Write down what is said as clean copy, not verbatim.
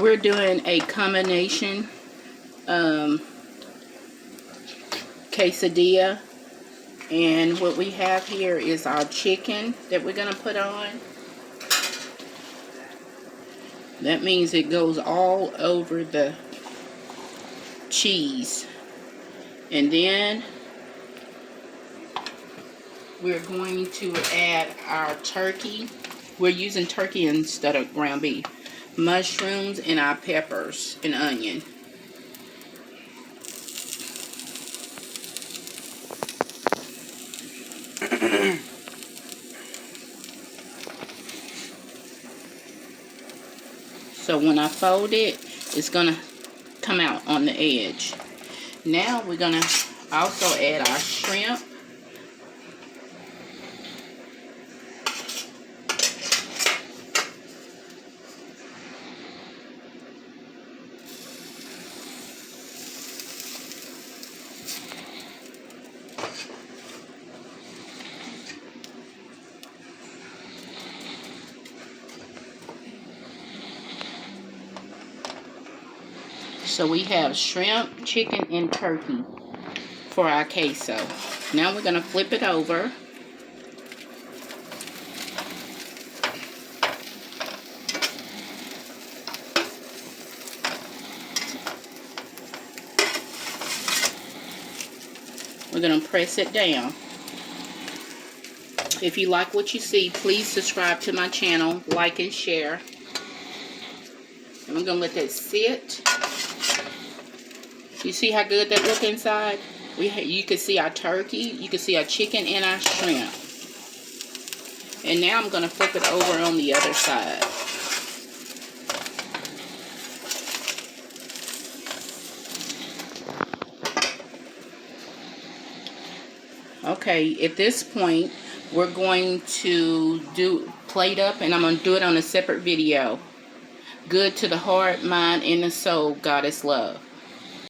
We're doing a combination quesadilla, and what we have here is our chicken that we're gonna put on. That means it goes all over the cheese. And then we're going to add our turkey. We're using turkey instead of ground beef. Mushrooms and our peppers and onion. So when I fold it, it's gonna come out on the edge. Now we're gonna also add our shrimp. So we have shrimp, chicken, and turkey for our queso. Now we're going to flip it over. We're going to press it down. If you like what you see, please subscribe to my channel, like and share. And we're going to let that sit. You see how good that looks inside? You can see our turkey, you can see our chicken and our shrimp. And now I'm going to flip it over on the other side. Okay, at this point, we're going to plate up, and I'm going to do it on a separate video. Good to the heart, mind, and the soul, Goddess love.